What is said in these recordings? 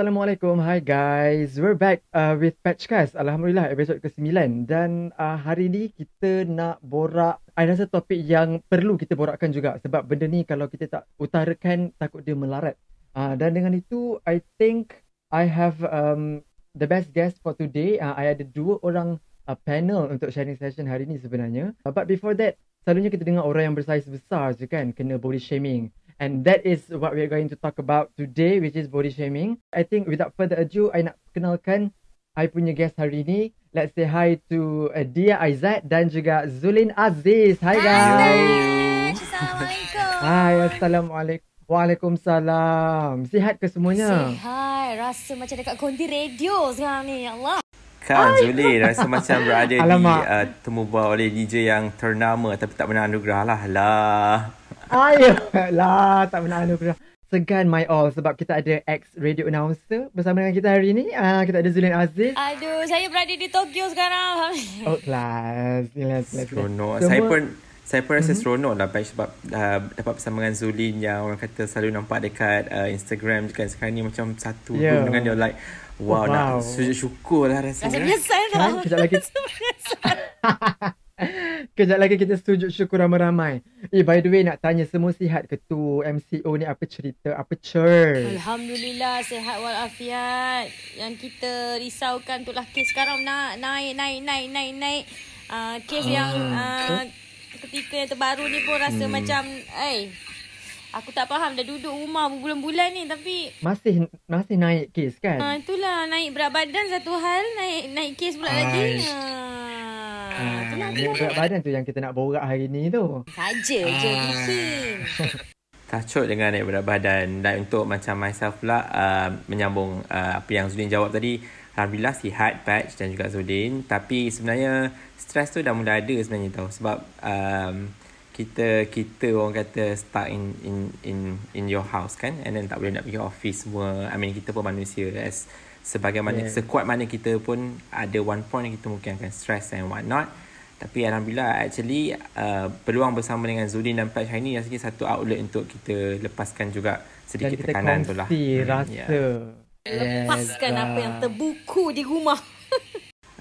Assalamualaikum. Hi guys. We're back with Patchcast. Alhamdulillah episod ke-9 dan hari ni kita nak borak. I rasa topik yang perlu kita borakkan juga sebab benda ni kalau kita tak utarakan takut dia melarat. Dan dengan itu I think I have the best guest for today. I ada dua orang panel untuk sharing session hari ni sebenarnya. But before that, selalunya kita dengar orang yang bersaiz besar je kan kena body shaming. And that is what we're going to talk about today, which is body shaming. I think without further ado, I nak kenalkan I punya guest hari ni. Let's say hi to Dia Aizat dan juga Zulin Aziz. Hi guys. Assalamualaikum. Hai, Assalamualaikum. Waalaikumsalam. Sihat ke semuanya? Sihat. Rasa macam dekat konti radio sekarang ni. Ya Allah. Kan Zulin rasa macam berada Alamak. di temu bual oleh DJ yang ternama tapi tak pernah anugerah lah. Ayolah, tak pernah anugerah. Segan my all sebab kita ada ex-radio announcer bersama dengan kita hari ni. Kita ada Zulin Aziz. Aduh, saya berada di Tokyo sekarang. Oh, kelas. Seronok. Saya pun rasa seronok lah Pak, sebab dapat bersama dengan Zulin yang orang kata selalu nampak dekat Instagram je kan. Sekarang ni macam satu room dengan dia, like wow. Nak sujud syukur lah rasanya. Rasa menyesal tau. Kejap lagi. Kejap lagi kita sujud syukur ramai-ramai. By the way, nak tanya semua sihat ke tu? MCO ni apa cerita? Apa cer? Alhamdulillah sihat walafiat. Yang kita risaukan tu lah kes sekarang naik. Kes yang ketika yang terbaru ni pun rasa macam aku tak faham, dah duduk rumah berbulan-bulan ni tapi Masih naik kes kan? Itulah, naik berat badan satu hal, naik kes pula lagi. Naik berat badan tu yang kita nak borak hari ni tu. Saja je bikin. Tacut dengan naik berat badan. Dan untuk macam myself pula, menyambung apa yang Zulin jawab tadi, alhamdulillah sihat Patch dan juga Zulin. Tapi sebenarnya stres tu dah mula ada sebenarnya tau. Sebab kita orang kata stuck in your house kan, and then tak boleh nak pergi office semua. I mean kita pun manusia, sebagaimana sekuat mana kita pun ada one point yang kita mungkin akan stress and what not. Tapi alhamdulillah actually peluang bersama dengan Zulin dan Patch hari ni rasanya satu outlet untuk kita lepaskan juga sedikit tekanan tu lah. Dan kita kongsi rasa. Lepaskan apa yang terbuku di rumah.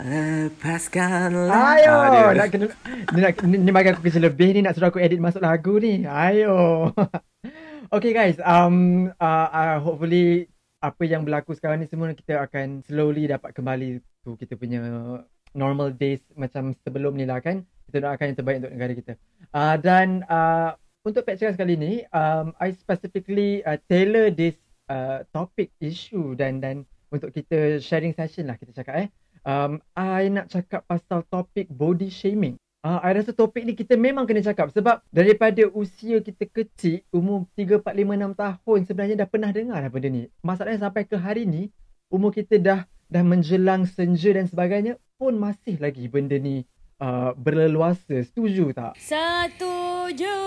Lepaskanlah. Ayo, ni bagi aku kerja lebih ni, nak suruh aku edit masuk lagu ni. Ayo. Okay guys, hopefully apa yang berlaku sekarang ni semua kita akan slowly dapat kembali tu kita punya normal days macam sebelum ni lah kan. Kita doakan yang terbaik untuk negara kita. Dan untuk Patchcast kali ni, I specifically tailor this topic issue dan untuk kita sharing session lah kita cakap I nak cakap pasal topik body shaming. I rasa topik ni kita memang kena cakap sebab daripada usia kita kecil, umur 3, 4, 5, 6 tahun sebenarnya dah pernah dengar dah benda ni. Masalahnya sampai ke hari ni, umur kita dah menjelang senja dan sebagainya pun masih lagi benda ni berleluasa. Setuju tak? Setuju.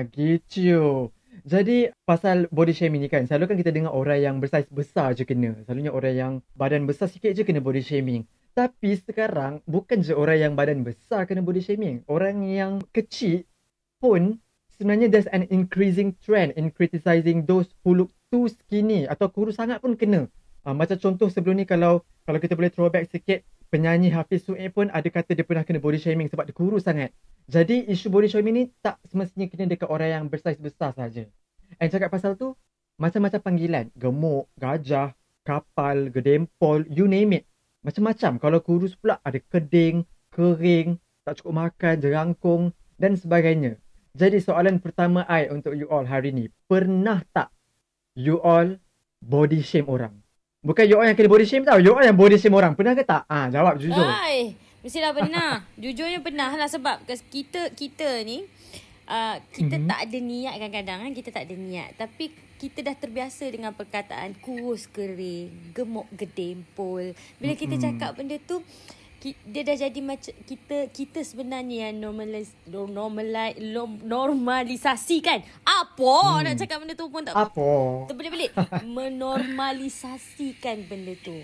Gitu. Jadi pasal body shaming ni kan, selalu kan kita dengar orang yang bersaiz besar je kena. Selalunya orang yang badan besar sikit je kena body shaming. Tapi sekarang bukan je orang yang badan besar kena body shaming. Orang yang kecil pun sebenarnya there's an increasing trend in criticizing those who look too skinny atau kurus sangat pun kena. Macam contoh sebelum ni kalau kita boleh throwback sikit, penyanyi Hafiz Suhaib pun ada kata dia pernah kena body shaming sebab dia kurus sangat. Jadi isu body shaming ni tak semestinya kena dekat orang yang bersaiz besar saja. And cakap pasal tu, macam-macam panggilan. Gemuk, gajah, kapal, gedempol, you name it. Macam-macam. Kalau kurus pula ada keding, kering, tak cukup makan, jerangkung dan sebagainya. Jadi soalan pertama I untuk you all hari ni, pernah tak you all body shame orang? Bukan you all yang kena body shame tau, you all yang body shame orang. Pernah ke tak? Jawab jujur. Mestilah pernah. Jujurnya pernah lah sebab kita ni kita tak ada niat kadang-kadang kan, kita tak ada niat. Tapi kita dah terbiasa dengan perkataan kurus kering, gemuk gedempol. Bila kita cakap benda tu, dia dah jadi macam kita sebenarnya yang normalisasikan. Apa nak cakap benda tu pun tak apa. Terbelit-belit. Menormalisasikan benda tu.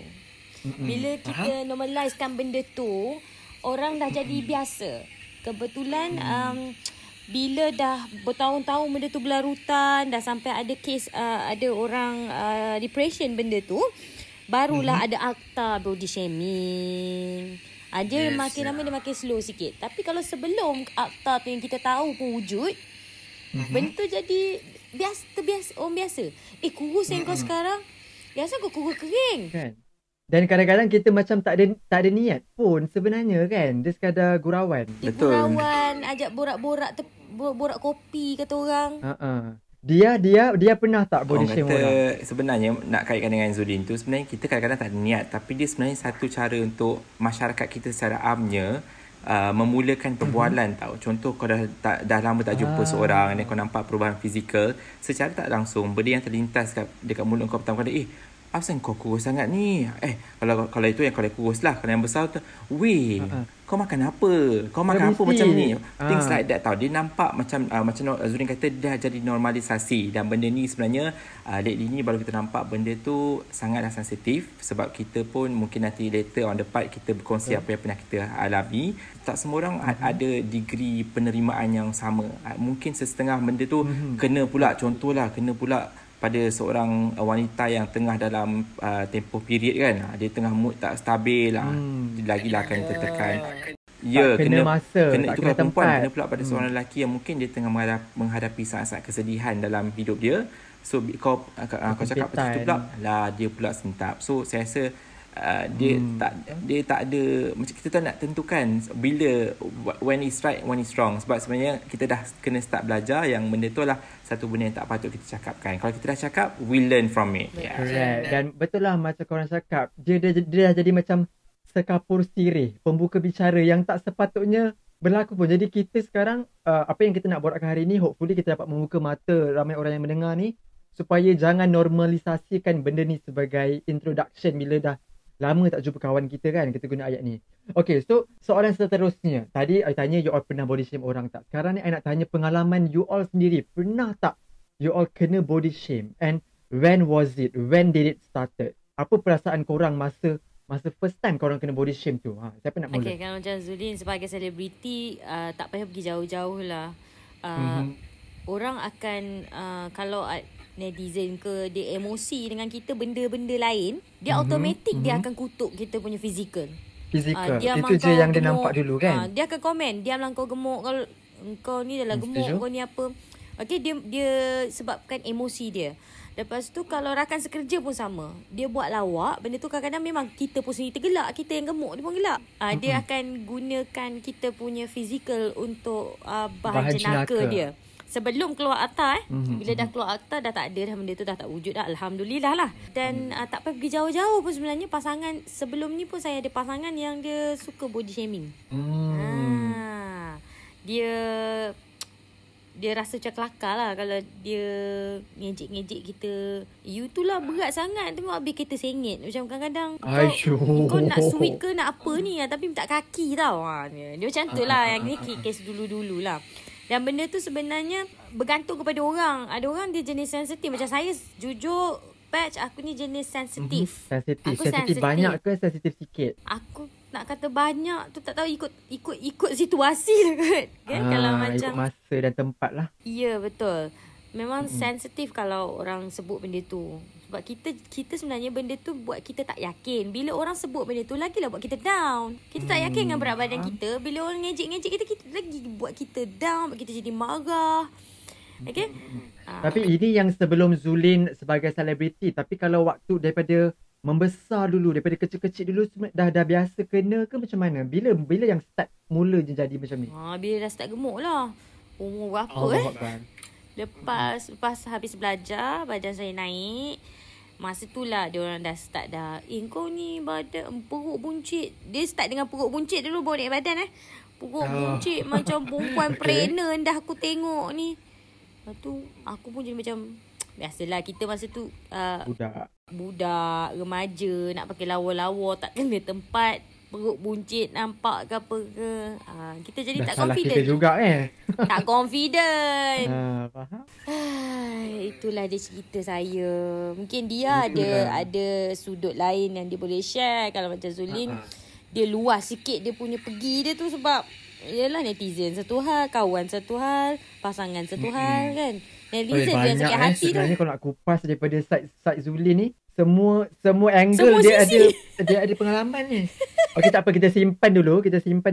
Bila kita normalisekan benda tu, orang dah jadi biasa. Kebetulan bila dah bertahun-tahun benda tu berlarutan, dah sampai ada kes ada orang depression benda tu, barulah ada akta body shaming. Dia makin lama dia makin slow sikit. Tapi kalau sebelum akta tu yang kita tahu pun wujud, benda tu jadi terbiasa, orang biasa. Kurus yang kau sekarang, biasa kau kurus kering. Kan? Dan kadang-kadang kita macam tak ada niat pun sebenarnya kan. Dia sekadar gurauan. Betul. Gurauan, ajak borak kopi kata orang. Dia pernah tak body shame orang? Sebenarnya nak kaitkan dengan Zulin tu, sebenarnya kita kadang-kadang tak ada niat, tapi dia sebenarnya satu cara untuk masyarakat kita secara amnya memulakan perbualan tau. Contoh kau dah lama tak jumpa seorang dan kau nampak perubahan fizikal, secara tak langsung benda yang terlintas dekat mulut kau pertama kali, asal kau kurus sangat ni? Kalau itu yang kau kurus lah. Kalau yang besar tu, kau makan apa? Kau makan apa macam ni? Things like that tau. Dia nampak macam Zulin kata, dah jadi normalisasi. Dan benda ni sebenarnya lately ni baru kita nampak benda tu sangatlah sensitif. Sebab kita pun mungkin nanti later on the part kita berkongsi apa yang pernah kita alami. Tak semua orang ada degree penerimaan yang sama. Mungkin setengah benda tu kena pula, contohlah kena pula pada seorang wanita yang tengah dalam tempoh period kan, dia tengah mood tak stabil lah, lagilah akan tertekan. Ya, kena masa, kena itu kalau perempuan, kena pula pada seorang lelaki yang mungkin dia tengah menghadapi saat-saat kesedihan dalam hidup dia. So kau cakap macam tu pula lah, dia pula sentap. So saya rasa dia tak ada, macam kita tak nak tentukan bila when is right, when is wrong. Sebab sebenarnya kita dah kena start belajar yang benda tu lah satu benda yang tak patut kita cakapkan. Kalau kita dah cakap, we learn from it. Correct. Dan betul lah macam korang cakap, dia dah jadi macam sekapur sirih, pembuka bicara yang tak sepatutnya berlaku pun. Jadi kita sekarang apa yang kita nak borakkan hari ni, hopefully kita dapat membuka mata ramai orang yang mendengar ni, supaya jangan normalisasikan benda ni sebagai introduction bila dah lama tak jumpa kawan kita kan, kita guna ayat ni. Okay, so soalan seterusnya. Tadi I tanya you all pernah body shame orang tak? Sekarang ni I nak tanya pengalaman you all sendiri. Pernah tak you all kena body shame? And when was it? When did it started? Apa perasaan korang masa first time korang kena body shame tu? Siapa nak mula? Okay, kalau macam Zulin sebagai selebriti, tak payah pergi jauh-jauh lah. Orang akan, kalau netizen ke, dia emosi dengan kita benda-benda lain, dia automatik dia akan kutuk kita punya fizikal. Itu je yang dia nampak dulu kan. Dia akan komen, diamlah kau gemuk, kalau kau ni dah gemuk, kau ni apa. Okay, dia sebabkan emosi dia. Lepas tu kalau rakan sekerja pun sama, dia buat lawak, benda tu kadang-kadang memang kita pun sendiri tergelak, kita yang gemuk dia pun gelak. Dia akan gunakan kita punya fizikal untuk bahan jenaka dia. Sebelum keluar akta bila dah keluar akta dah tak ada dah, benda tu dah tak wujud dah, alhamdulillah lah. Dan tak payah pergi jauh-jauh pun sebenarnya. Pasangan sebelum ni pun saya ada pasangan yang dia suka body shaming. Dia rasa macam kelakar lah kalau dia ngejek-ngejek kita. You tu lah berat sangat, tengok habis kita sengit. Macam kadang-kadang kau nak sweet ke nak apa ni, tapi minta kaki tau. Dia macam tu lah. Yang ni kes dulu-dulu lah. Dan benda tu sebenarnya bergantung kepada orang. Ada orang dia jenis sensitif. Macam saya, jujur, Patch, aku ni jenis sensitif. Sensitif banyak ke sensitif sikit? Aku nak kata banyak tu tak tahu, ikut situasi lah kot. Kan? Kalau macam ikut masa dan tempat lah. Ya, betul. Memang sensitif kalau orang sebut benda tu. Sebab kita sebenarnya benda tu buat kita tak yakin. Bila orang sebut benda tu, lagilah buat kita down. Kita tak yakin dengan berat badan kita. Bila orang ngejek-ngejek kita lagi buat kita down, buat kita jadi marah. Okay? Tapi ini yang sebelum Zulin sebagai selebriti. Tapi kalau waktu daripada membesar dulu, daripada kecil-kecil dulu, dah biasa kena ke macam mana? Bila yang start mula je jadi macam ni? Bila dah start gemuk lah. Umur berapa Lepas habis belajar, badan saya naik. Masa tu lah dia orang dah start dah, kau ni badan perut buncit. Dia start dengan perut buncit dulu, bawa naik badan Perut buncit macam perempuan pregnant dah aku tengok ni. Lepas tu aku pun jadi macam, biasalah kita masa tu budak remaja, nak pakai lawa-lawa tak kena tempat, perut buncit nampak ke apa ke. Kita jadi tak confident. Kita juga tak confident. Faham? Itulah dia cerita saya. Mungkin dia ada sudut lain yang dia boleh share. Kalau macam Zulin, dia luas sikit dia punya pergi dia tu sebab yalah netizen satu hal, kawan satu hal, pasangan satu hal kan. Netizen tu yang sakit hati tu. Sebenarnya kalau nak kupas daripada side Zulin ni, semua angle Semua dia ada pengalaman ni. Okey, tak apa, kita simpan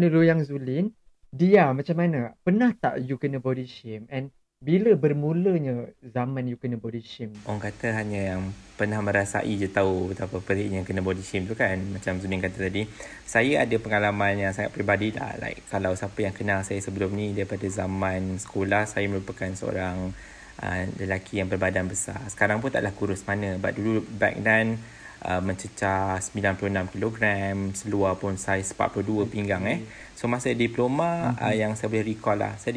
dulu yang Zulin. Dia macam mana? Pernah tak you kena body shame, and bila bermulanya zaman you kena body shame? Orang kata hanya yang pernah merasai je tahu betapa pedihnya kena body shame tu kan. Macam Zulin kata tadi, saya ada pengalaman yang sangat peribadi lah. Like kalau siapa yang kenal saya sebelum ni daripada zaman sekolah, saya merupakan seorang lelaki yang berbadan besar. Sekarang pun taklah kurus mana. But dulu back then mencecah 96 kg, seluar pun saiz 42 pinggang So masa diploma yang saya boleh recall lah. Saya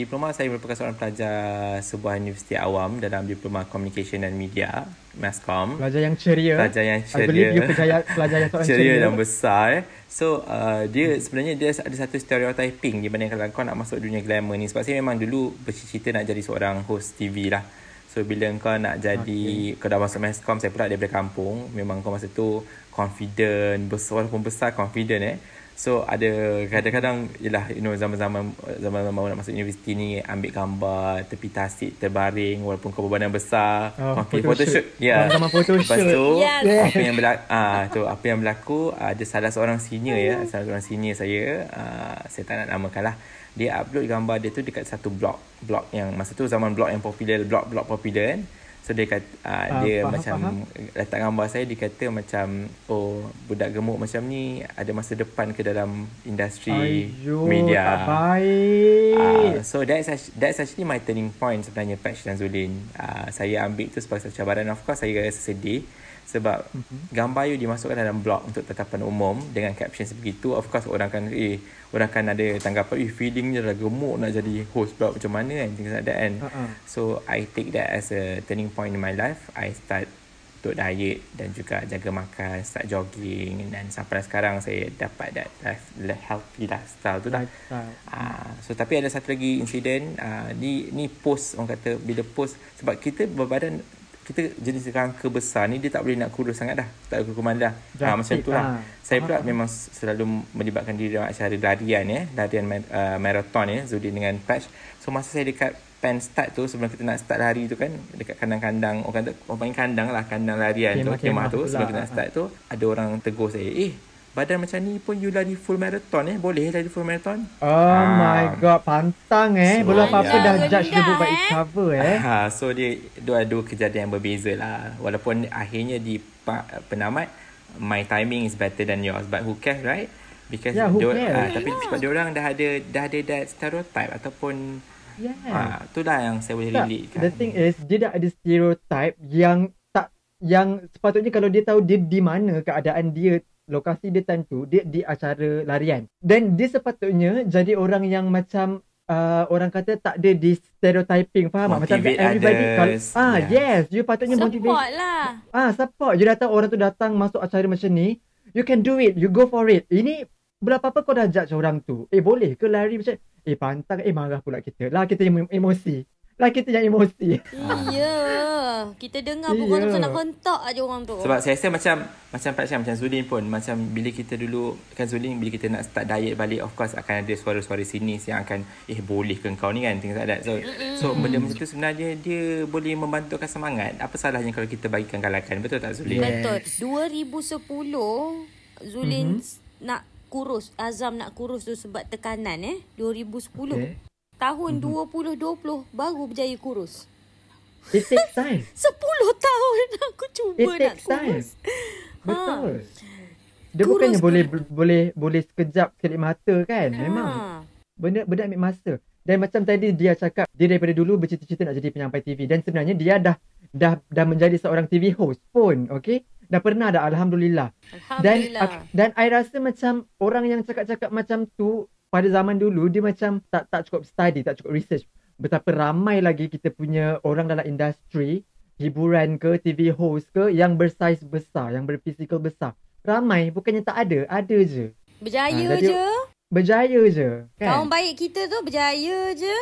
merupakan seorang pelajar sebuah universiti awam dalam diploma Communication and Media, Masscom. Pelajar yang ceria. I believe you pelajar yang seorang ceria dan besar. So dia sebenarnya dia ada satu stereotyping di mana kalau kau nak masuk dunia glamour ni, sebab saya memang dulu bercita-cita nak jadi seorang host TV lah. So bila kau nak jadi, kau dah masuk Masscom, saya pula daripada kampung, memang kau masa tu confident, walaupun besar confident So ada kadang-kadang yalah, zaman-zaman baru nak masuk universiti ni, ambil gambar tepi tasik terbaring walaupun kau berbadan besar, photoshoot. Ya. Zaman photoshoot. Lepas tu Yes. apa yang berlaku, ada salah seorang senior saya tak nak namakan lah. Dia upload gambar dia tu dekat satu blog yang masa tu zaman blog yang popular, blog popular kan. So dia kata dia faham. Letak gambar saya, dia kata macam budak gemuk macam ni ada masa depan ke dalam industri media. Tak baik. So that's actually my turning point sebenarnya, Patch dan Zulin. Saya ambil tu sebagai satu cabaran. Of course saya rasa sedih sebab gambar you dimasukkan dalam blog untuk tetapan umum dengan caption sebegitu. Of course orang kan ada tanggapan, feelingnya dah gemuk nak jadi host blog macam mana kan, things like that kan. So I take that as a turning point in my life. I start untuk diet dan juga jaga makan, start jogging, dan sampai sekarang saya dapat that healthy lifestyle tu dah. So tapi ada satu lagi insiden, ni post, orang kata bila post, sebab kita berbadan, kita jenis rangka besar ni, dia tak boleh nak kurus sangat dah, tak ada kuman dah. Macam tu lah. Saya pula memang selalu melibatkan diri dalam acara larian marathon Zulin dengan Patch. So masa saya dekat pen start tu, sebelum kita nak start lari tu kan, dekat kandang-kandang, orang panggil kandang larian kemah tu, sebelum kita nak start tu, ada orang tegur saya, badan macam ni pun you lari full marathon boleh lari full marathon? Oh my god, pantang belum apa-apa dah judge dia by its cover So dia dua kejadian yang berbeza lah. Walaupun akhirnya di penamat my timing is better than yours, but who cares, right? Because tapi sebab diorang dah ada that stereotype ataupun itulah yang saya boleh relate kan. The thing is, dia dah ada stereotype yang sepatutnya kalau dia tahu dia di mana keadaan dia, lokasi dia tentu, dia di acara larian, dan dia sepatutnya jadi orang yang macam orang kata tak ada di stereotyping, faham tak? Macam everybody yes, you patutnya motivate lah. Support. You datang, orang tu datang masuk acara macam ni, you can do it, you go for it. Ini berapa-apa kau dah judge orang tu, boleh ke lari macam pantang, marah pula kita yang emosi. Iya, kita dengar pun orang tu nak hentak aja orang tu. Sebab saya rasa macam Zulin pun, macam bila kita dulu kan, Zulin bila kita nak start diet balik, of course akan ada suara-suara sinis yang akan boleh ke kau ni kan, things like that. So benda macam tu sebenarnya dia boleh membantukan semangat. Apa salahnya kalau kita bagikan galakan, betul tak Zulin? Betul. 2010 Zulin nak kurus, azam nak kurus tu sebab tekanan 2010. Tahun 2020 baru berjaya kurus. It takes time. 10 tahun aku cuba nak kurus. Betul. Dia bukannya boleh sekejap kelip mata kan. Memang benda ambil masa. Dan macam tadi dia cakap, dia daripada dulu bercita-cita nak jadi penyampai TV, dan sebenarnya dia dah menjadi seorang TV host pun, okey? Dah pernah dah, alhamdulillah. Dan I rasa macam orang yang cakap-cakap macam tu pada zaman dulu, dia macam tak cukup study, tak cukup research. Betapa ramai lagi kita punya orang dalam industri hiburan ke, TV host ke, yang bersaiz besar, yang berfizikal besar. Ramai, bukannya tak ada, ada je. Berjaya je kan? Kawan baik kita tu berjaya je.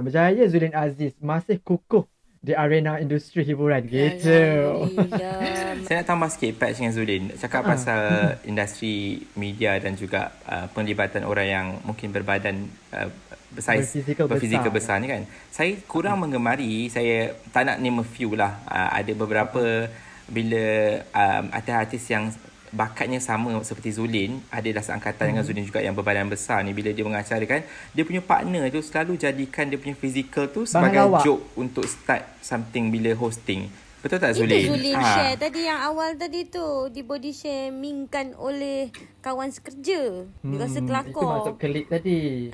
Berjaya. Zulin Aziz masih kukuh di arena industri hiburan gitu. Alhamdulillah. Saya nak tambah sikit Patch dengan Zulin. Cakap pasal industri media dan juga penglibatan orang yang mungkin berbadan bersaiz berfizikal besar ni kan. Saya kurang menggemari, saya tak nak name a few lah. Ada beberapa bila artis-artis yang bakatnya sama seperti Zulin, adalah seangkatan dengan Zulin juga yang berbadan besar ni, bila dia mengacarakan, dia punya partner tu selalu jadikan dia punya fizikal tu sebagai joke untuk start something bila hosting. Betul tak Zulin? Itu Zulin share tadi yang awal tadi tu, di body shamingkan oleh kawan sekerja. Dia rasa kelakar. Itu maksud klik tadi.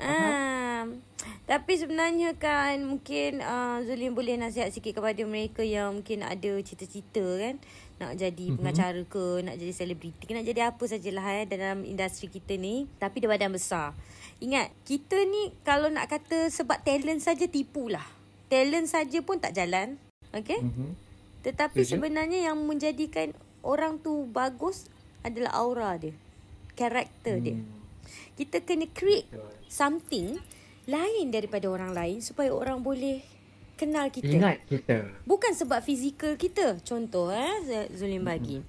Tapi sebenarnya kan mungkin Zulin boleh nasihat sikit kepada mereka yang mungkin ada cita-cita kan, nak jadi pengacara ke, nak jadi selebriti ke, nak jadi apa sajalah dalam industri kita ni, tapi dia badan besar. Ingat, kita ni kalau nak kata sebab talent saja, tipulah. Talent saja pun tak jalan. Okay? Tetapi sebenarnya yang menjadikan orang tu bagus adalah aura dia, karakter dia. Kita kena create something lain daripada orang lain supaya orang boleh kenal kita. Ingat kita. Bukan sebab fizikal kita. Contoh Zulin bagi.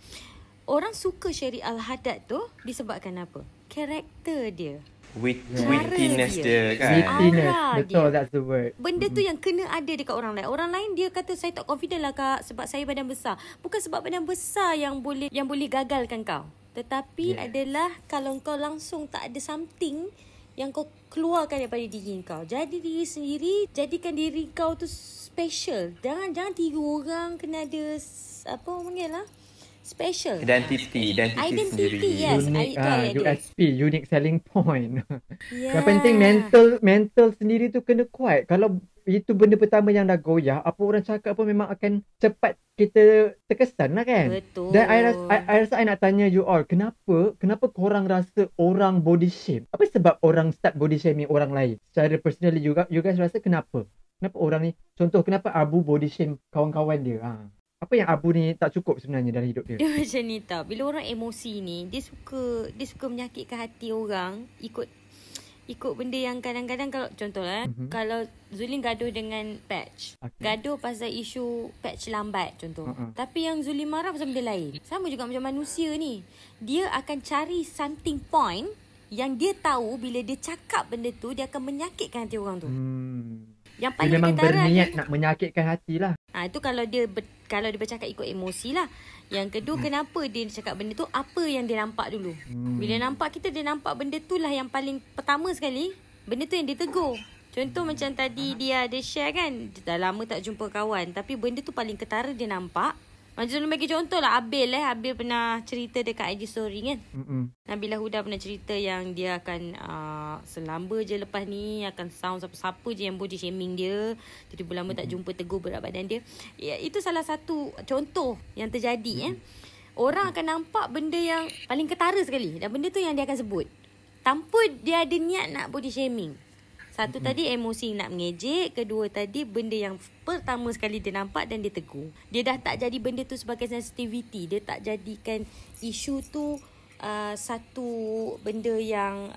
Orang suka Sherry Al-Haddad tu disebabkan apa? Karakter dia. Wittiness dia kan. Wittiness. Aura Betul, dia. that's the word. Benda tu yang kena ada dekat orang lain. Orang lain dia kata saya tak confident lah kak sebab saya badan besar. Bukan sebab badan besar yang boleh gagalkan kau. Tetapi adalah kalau kau langsung tak ada something yang kau keluarkan daripada diri kau. Jadi diri sendiri, jadikan diri kau tu special. Jangan tiga orang kena ada apa orang panggil lah, special. Identity sendiri. Yes. USP, unique selling point. Yeah. Yang penting mental sendiri tu kena kuat. Kalau itu benda pertama yang dah goyah, apa orang cakap pun memang akan cepat kita terkesan lah kan. Betul. Dan I rasa I nak tanya you all, kenapa korang rasa orang body shame? Apa sebab orang start body shaming orang lain? Secara personally you guys rasa kenapa? Kenapa orang ni, contoh kenapa Abu body shame kawan-kawan dia? Apa yang Abu ni tak cukup sebenarnya dalam hidup dia? Dia macam ni tau. Bila orang emosi ni, dia suka menyakitkan hati orang ikut benda yang kadang-kadang kalau contohlah kalau Zulin gaduh dengan Patch, gaduh pasal isu Patch lambat contoh. Tapi yang Zulin marah pasal benda lain. Sama juga macam manusia ni. Dia akan cari something point yang dia tahu bila dia cakap benda tu dia akan menyakitkan hati orang tu. Yang paling dia memang ketara berniat nak menyakitkan hati lah. Itu kalau dia bercakap ikut emosi lah. Yang kedua, kenapa dia cakap benda tu, apa yang dia nampak dulu. Bila nampak dia nampak benda tu lah yang paling pertama sekali, benda tu yang dia tegur. Contoh macam tadi dia ada share kan, dah lama tak jumpa kawan, tapi benda tu paling ketara dia nampak. Macam Zulun bagi contoh lah Abil pernah cerita dekat IG story kan. Nabila Huda pernah cerita yang dia akan selamba je lepas ni akan sound siapa-siapa je yang body shaming dia. Jadi lama tak jumpa, tegur berat badan dia. Ya, itu salah satu contoh yang terjadi Orang akan nampak benda yang paling ketara sekali dan benda tu yang dia akan sebut tanpa dia ada niat nak body shaming. Satu tadi emosi nak mengejek. Kedua tadi benda yang pertama sekali dia nampak dan dia tegur. Dia dah tak jadi benda tu sebagai sensitivity. Dia tak jadikan isu tu satu benda yang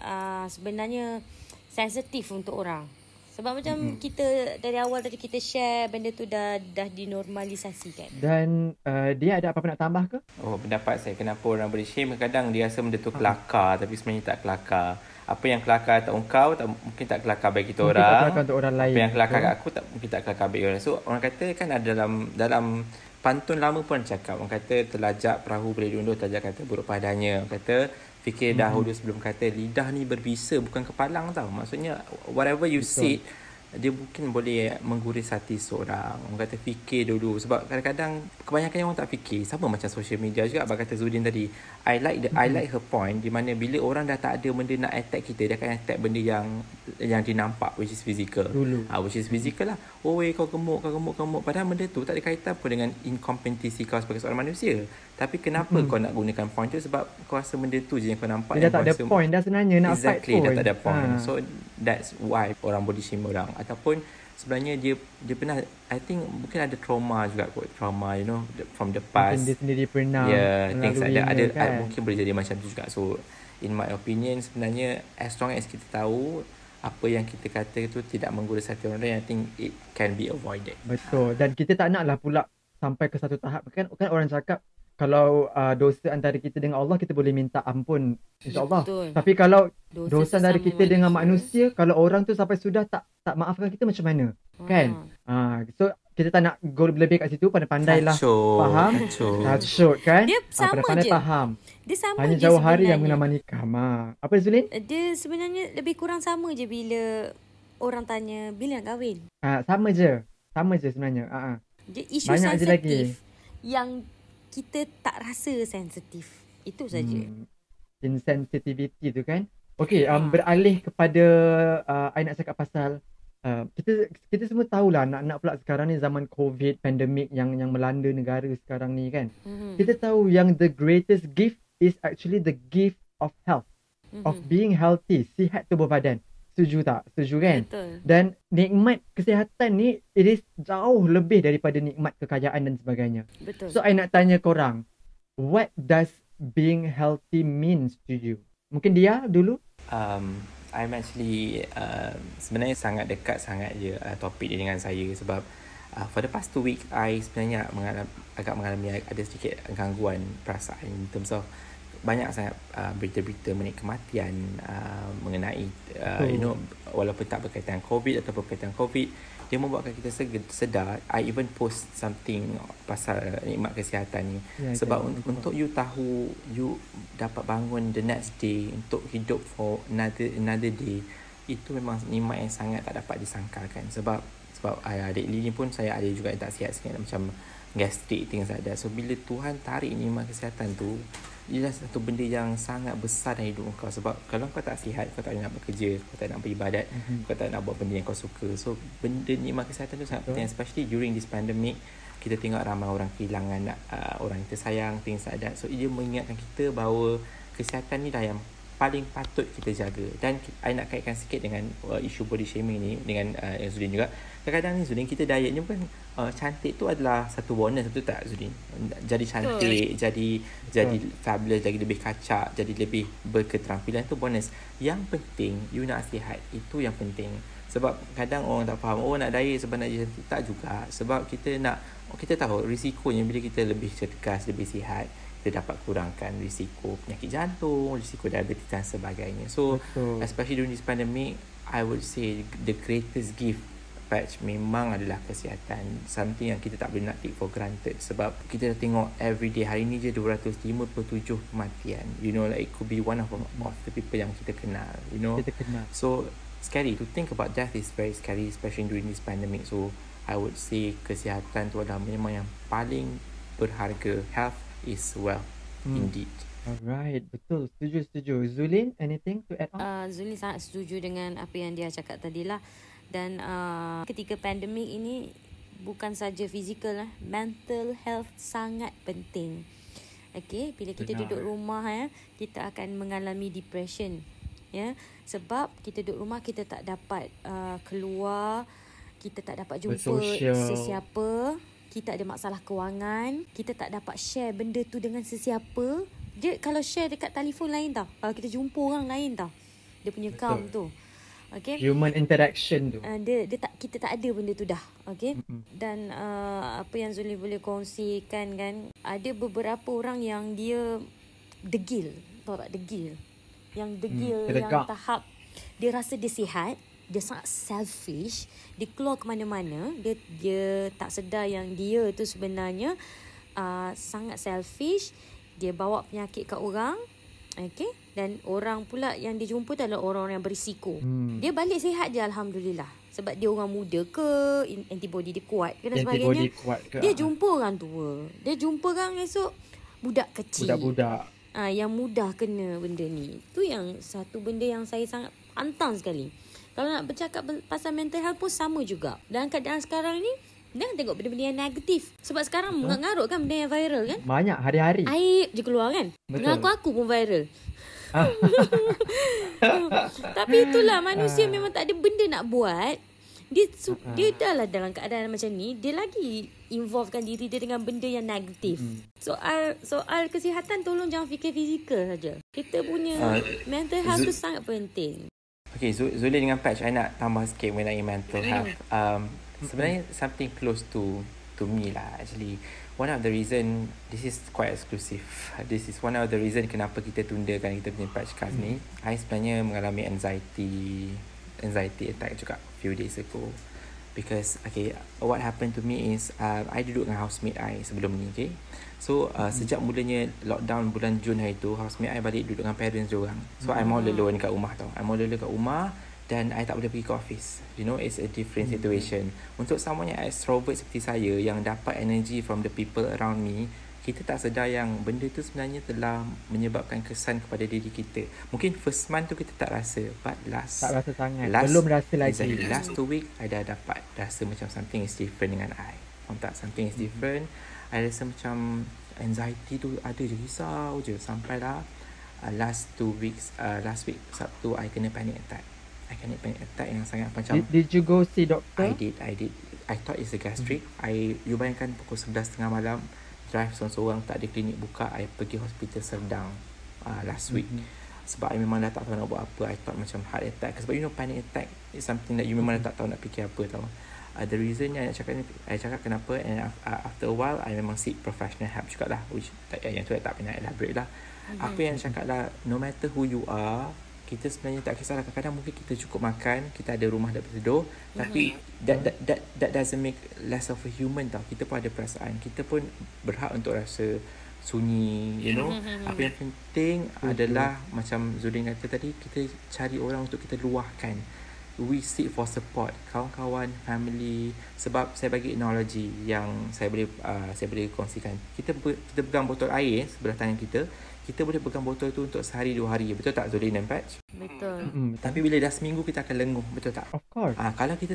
sebenarnya sensitif untuk orang. Sebab macam kita dari awal tadi kita share benda tu dah dinormalisasikan. Dan dia ada apa-apa nak tambah ke? Pendapat saya kenapa orang body shame, kadang dia rasa benda tu kelakar tapi sebenarnya tak kelakar. Apa yang kelakar tak kau mungkin tak kelakar bagi kita orang. Tak kelakar untuk orang lain. Apa yang kelakar kat aku mungkin tak kelakar bagi orang. So orang kata kan ada dalam pantun lama pun cakap, orang kata terlajak perahu boleh diundur, terlajak kata buruk padanya. Orang kata fikir dahulu sebelum kata. Lidah ni berbisa bukan kepalang tau. Maksudnya whatever you said, dia mungkin boleh mengguris hati seorang. Orang kata fikir dulu. Sebab kadang-kadang kebanyakan orang tak fikir. Sama macam social media juga. Abang kata Zudin tadi, I like her point, di mana bila orang dah tak ada benda nak attack kita, dia akan attack benda yang dia nampak, which is physical. Which is physical lah. Kau gemuk. Padahal benda tu tak ada kaitan pun dengan incompetisi kau sebagai seorang manusia. Tapi kenapa kau nak gunakan point tu? Sebab kau rasa benda tu je yang kau nampak. Dia dah tak ada point dah sebenarnya nak fight pun. Dah tak ada point. So that's why orang body shame orang. Ataupun sebenarnya dia pernah, I think mungkin ada trauma juga kot. Trauma, you know, from the past. Mungkin dia sendiri pernah. Things ada kan? mungkin boleh jadi macam tu juga. So in my opinion sebenarnya as long as kita tahu apa yang kita kata tu tidak menggurus hati orang lain, I think it can be avoided. Betul. Dan kita tak naklah pula sampai ke satu tahap. Kan orang cakap kalau dosa antara kita dengan Allah, kita boleh minta ampun, insyaAllah. Betul. Tapi kalau dosa sesama dari kita dengan manusia, kalau orang tu sampai sudah tak maafkan kita, macam mana? Kan? So kita tak nak go lebih kat situ. Pandai-pandailah faham. Touchwood kan? Dia sama Pandai je. faham. Dia sama Hanya je jauh hari yang sebenarnya. mengenal nikah. Apa Zulin? Dia sebenarnya lebih kurang sama je bila orang tanya bila nak kahwin. Sama je sebenarnya. Dia isu Banyak je lagi. sensitif yang kita tak rasa sensitif. Itu saja. Insensitivity tu kan. Okay, beralih kepada I nak cakap pasal kita semua tahulah nak pula sekarang ni zaman COVID, pandemik yang melanda negara sekarang ni kan. Kita tahu yang the greatest gift is actually the gift of health, of being healthy, sihat tubuh badan. Setuju tak? Setuju kan? Betul. Dan nikmat kesihatan ni, it is jauh lebih daripada nikmat kekayaan dan sebagainya. Betul. So I nak tanya korang, what does being healthy means to you? Mungkin dia dulu? I'm actually sebenarnya sangat dekat sangat je topik ni dengan saya sebab for the past 2 weeks I sebenarnya agak mengalami ada sedikit gangguan perasaan in terms of banyak sangat berita-berita mengenai kematian mengenai walaupun tak berkaitan COVID atau berkaitan COVID, dia membuatkan kita sedar. I even post something pasal nikmat kesihatan ni sebab untuk you tahu you dapat bangun the next day untuk hidup for another day, itu memang nikmat yang sangat tak dapat disangkalkan. Sebab adik Lily pun saya ada juga yang tak sihat sikit, macam gastrik, things like that. So bila Tuhan tarik nikmat kesihatan tu, ia adalah satu benda yang sangat besar dalam hidup kau. Sebab kalau kau tak sihat, kau tak nak bekerja, kau tak nak beribadat, kau tak nak buat benda yang kau suka. So benda nikmat kesihatan tu sangat penting, especially during this pandemic. Kita tengok ramai orang kehilangan orang yang tersayang, things like that. So ia mengingatkan kita bahawa kesihatan ni dah yang paling patut kita jaga. Dan I nak kaitkan sikit dengan isu body shaming ni dengan Zulin juga. Kadang-kadang ni Zulin, kita diet ni bukan cantik tu adalah satu bonus, betul tak Zulin? Jadi cantik, jadi fabulous, jadi lebih kacak, jadi lebih berketerampilan tu bonus. Yang penting you nak sihat, itu yang penting. Sebab kadang orang tak faham, nak diet sebab nak jadi cantik. Tak juga. Sebab kita tahu risikonya bila kita lebih cergas, lebih sihat, kita dapat kurangkan risiko penyakit jantung, risiko diabetes dan sebagainya. So especially during this pandemic, I would say the greatest gift patch memang adalah kesihatan. Something yang kita tak boleh nak take for granted. Sebab kita dah tengok everyday, hari ni je 257 kematian. You know, like it could be one of the people yang kita kenal. You know, so scary to think about death, is very scary, especially during this pandemic. So I would say kesihatan tu adalah memang yang paling berharga. Health is wealth indeed. Alright, betul. Setuju. Zulin, anything to add on? Zulin sangat setuju dengan apa yang dia cakap tadi lah. Dan ketika pandemik ini, bukan saja fizikal, mental health sangat penting. Okay, bila kita duduk rumah kita akan mengalami depression. Sebab kita duduk rumah, kita tak dapat keluar, kita tak dapat jumpa sesiapa, kita ada masalah kewangan, kita tak dapat share benda tu dengan sesiapa. Dia kalau share dekat telefon lain tau, kalau kita jumpa orang lain tau, dia punya calm tu. Okay. Human interaction tu. Kita tak ada benda tu dah. Okay. Dan apa yang Zulli boleh kongsikan kan, ada beberapa orang yang dia degil. Tahu tak degil? Yang degil, yang tahap dia rasa dia sihat, dia sangat selfish, dia keluar ke mana-mana, dia tak sedar yang dia tu sebenarnya sangat selfish, dia bawa penyakit kat orang. Okay. Dan orang pula yang dia jumpa tu adalah orang-orang yang berisiko. Dia balik sihat je, alhamdulillah. Sebab dia orang muda ke, antibody dia kuat ke dan sebagainya. Dia jumpa orang tua, dia jumpa orang esok budak kecil, budak-budak yang mudah kena benda ni. Tu yang satu benda yang saya sangat pantang sekali. Kalau nak bercakap pasal mental health pun sama juga. Dalam keadaan sekarang ni, jangan tengok benda-benda yang negatif. Sebab sekarang mengarut kan benda yang viral kan. Banyak hari-hari. Aib je keluar kan. Mengaku-aku pun viral. Tapi itulah, manusia memang tak ada benda nak buat. Dia dah lah dalam keadaan macam ni, dia lagi involvekan diri dia dengan benda yang negatif. Soal kesihatan, tolong jangan fikir fizikal saja. Kita punya mental health tu sangat penting. Okay, Zulin dengan Patch, I nak tambah sikit mengenai mental health. Sebenarnya something close to me lah actually. One of the reason, this is quite exclusive. This is one of the reason kenapa kita tundakan kita punya podcast ni. I sebenarnya mengalami anxiety attack juga few days ago. Because okay, what happened to me is I duduk dengan housemate I sebelum ni, okay. So sejak mulanya lockdown bulan Jun hari tu, housemate I balik duduk dengan parents diorang. So I'm all alone kat rumah tau. I'm all alone kat rumah dan I tak boleh pergi ke office. You know, it's a different situation. Untuk someone yang extrovert seperti saya yang dapat energy from the people around me, kita tak sedar yang benda tu sebenarnya telah menyebabkan kesan kepada diri kita. Mungkin first month tu kita tak rasa, but tak rasa sangat. Belum rasa lagi. Exactly, last 2 week I dah dapat rasa macam something is different dengan I. Faham tak? Something is different. I rasa macam anxiety tu ada je, risau je. Sampailah last 2 weeks, last week Sabtu I kena panic attack. Yang sangat macam Did you go see doctor? I did. I thought it's a gastric. You bayangkan pukul 11:30 malam, drive seorang-seorang, tak ada klinik buka, I pergi hospital Serdang last week. Sebab I memang dah tak tahu nak buat apa. I thought macam heart attack. Sebab you know panic attack is something that you memang dah tak tahu nak fikir apa tau. The reason yang I cakap kenapa, and after a while I memang seek professional help jugalah, which yang tu I tak pernah elaborate lah. Apa yang cakap lah, no matter who you are, kita sebenarnya tak kisahlah. Kadang-kadang mungkin kita cukup makan, kita ada rumah dapat tidur, tapi that doesn't make less of a human tau. Kita pun ada perasaan, kita pun berhak untuk rasa sunyi, you know. Apa yang penting adalah macam Zulin kata tadi, kita cari orang untuk kita luahkan. We seek for support, kawan-kawan, family. Sebab saya bagi analogi yang saya boleh kongsikan. Kita pegang botol air sebelah tangan kita boleh pegang botol tu untuk sehari 2 hari. Betul tak Zulin dan Patch? Betul. Tapi bila dah seminggu kita akan lenguh, betul tak? Of course. Kalau kita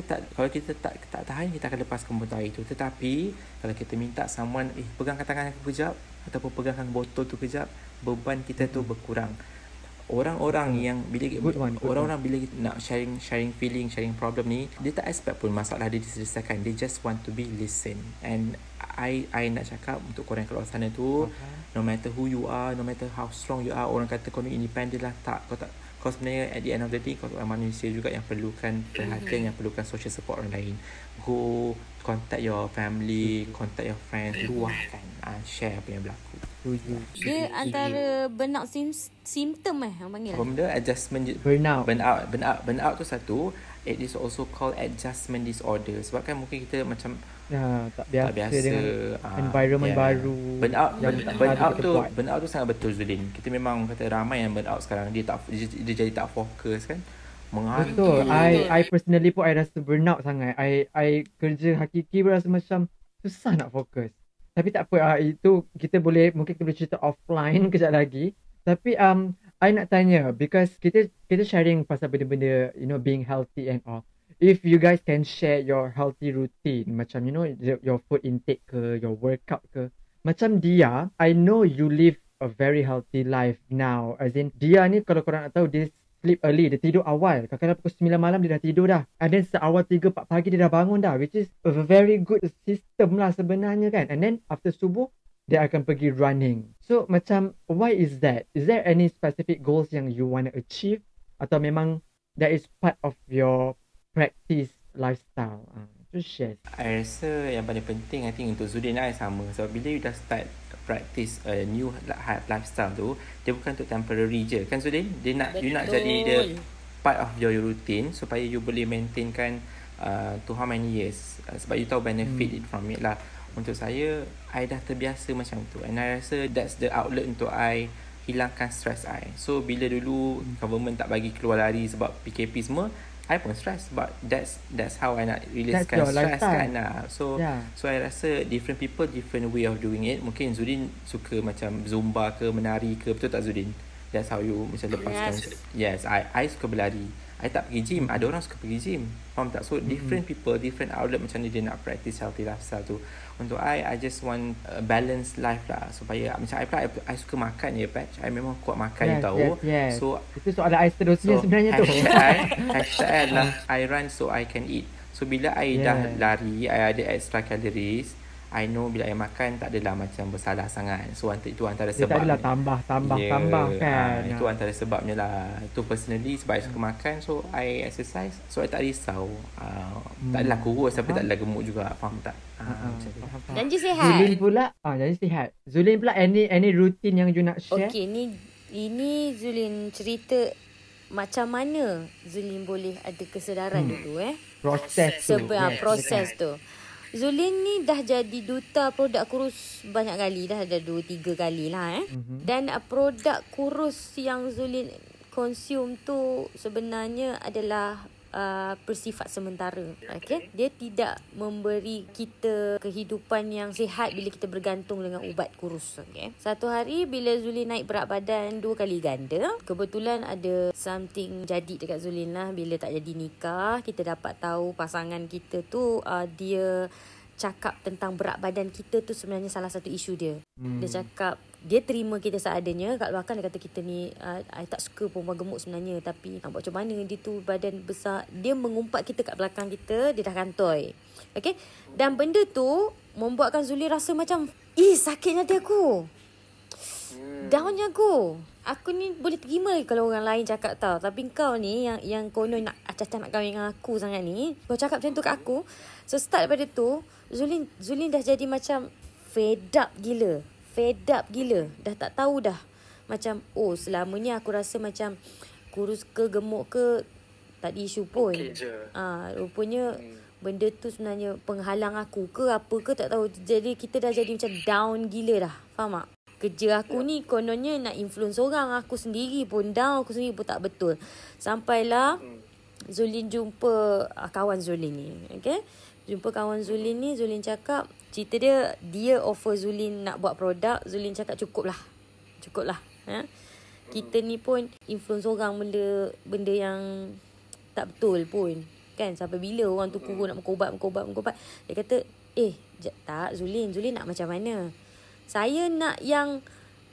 tak tahan, kita akan lepaskan botol air tu. Tetapi kalau kita minta someone pegangkan tangan aku kejap ataupun pegangkan botol tu kejap, beban kita tu berkurang. Orang-orang yang bila kita nak sharing feeling, sharing problem ni, dia tak expect pun masalah dia diselesaikan. They just want to be listened. And I nak cakap untuk korang kat luar sana tu, no matter who you are, no matter how strong you are, orang kata kau ni independent lah, kau sebenarnya at the end of the day kau orang manusia juga yang perlukan perhatian, yang perlukan social support orang lain. Go contact your family, contact your friends, luahkan, share apa yang berlaku. Dia antara burnout symptom orang panggil. Apa benda? Adjustment burnout tu satu. It is also called adjustment disorder. Sebab kan mungkin kita macam tak biasa dengan environment baru. Burnout tu sangat betul Zulin. Kita memang kata ramai yang burnout sekarang, dia jadi tak fokus kan. Betul. I personally pun I rasa burnout sangat. I kerja hakiki pun rasa macam susah nak fokus. Tapi tak apa, itu mungkin kita boleh cerita offline kejap lagi. Tapi I nak tanya, because kita sharing pasal benda-benda, you know, being healthy and all. If you guys can share your healthy routine, macam you know, your food intake ke, your workout ke. Macam Dia, I know you live a very healthy life now. As in, Dia ni kalau korang nak tahu, dia sleep early, dia tidur awal. Kadang-kadang pukul 9 malam dia dah tidur dah. And then seawal 3-4 pagi dia dah bangun dah, which is a very good system lah sebenarnya kan. And then after subuh, dia akan pergi running. So macam, why is that? Is there any specific goals yang you want to achieve? Atau memang that is part of your practice lifestyle? Just share. I rasa yang paling penting, I think untuk Zulin I sama. So bila you dah start practice a new lifestyle tu, dia bukan untuk temporary je kan Zulin. You nak jadi dia part of your routine supaya you boleh maintainkan to how many years, sebab you tahu benefit from it lah. Untuk saya, I dah terbiasa macam tu, and I rasa that's the outlet untuk I hilangkan stress I. So bila dulu government tak bagi keluar lari sebab PKP semua, I pun stress, but that's how I nak releasekan stress kan lah. So I rasa different people different way of doing it. Mungkin Zulin suka macam zumba ke, menari ke, betul tak Zulin? That's how you macam lepaskan. Yes, I suka berlari. I tak pergi gym. Ada orang suka pergi gym. Faham tak? So different people, different outlet macam ni dia nak practice healthy lifestyle tu. Untuk I just want a balanced life lah. Supaya macam I suka makan je Patch. I memang kuat makan tahu. Yes. So itu soalan I seterusnya sebenarnya tu. Hashtag I run so I can eat. So bila I dah lari, I ada extra calories, I know bila I makan tak adalah macam bersalah sangat. So itu antara Dia tak sebab. adalah tambah kan. Itu antara sebabnya lah. Itu personally sebab I suka makan, so I exercise, so I tak risau. Tak adalah kurus tapi tak adalah gemuk juga. Faham tak? Macam tu. Janji sihat. Zulin pula janji sihat. Zulin pula any routine yang you nak share? Okey, ini Zulin cerita macam mana Zulin boleh ada kesedaran dulu Proses tu. proses tu. Zulin ni dah jadi duta produk kurus banyak kali dah, ada 2-3 kali lah Dan produk kurus yang Zulin consume tu sebenarnya adalah bersifat sementara. Okay? Dia tidak memberi kita kehidupan yang sihat bila kita bergantung dengan ubat kurus. Okay? Satu hari bila Zulin naik berat badan 2 kali ganda, kebetulan ada something jadi dekat Zulin lah. Bila tak jadi nikah, kita dapat tahu pasangan kita tu dia cakap tentang berat badan kita tu sebenarnya salah satu isu dia. Dia cakap dia terima kita seadanya. Kat luar kan dia kata kita ni I tak suka perempuan gemuk sebenarnya, tapi nak buat macam mana, dia tu badan besar. Dia mengumpat kita kat belakang kita, dia dah kantoi. Okay? Dan benda tu membuatkan Zulin rasa macam sakitnya hati aku, downnya aku. Aku ni boleh terima kalau orang lain cakap tau, tapi kau ni yang konon nak acah-acah nak kahwin dengan aku sangat ni, kau cakap macam tu kat aku. So start daripada tu Zulin dah jadi macam fed up gila. Dah tak tahu dah. Macam selama ni aku rasa macam kurus ke gemuk ke tak ada isu pun. Rupanya benda tu sebenarnya penghalang aku ke apa ke tak tahu. Jadi kita dah jadi macam down gila dah. Faham tak? Kerja aku ni kononnya nak influence orang, aku sendiri pun down, aku sendiri pun tak betul. Sampailah Zulin jumpa kawan Zulin ni. Okay? Jumpa kawan Zulin ni, Zulin cakap, cerita dia offer Zulin nak buat produk. Zulin cakap cukup lah. Kita ni pun influence orang benda yang tak betul pun. Kan, sampai bila orang tu kurus nak mengkobat. Dia kata, tak Zulin nak macam mana? Saya nak yang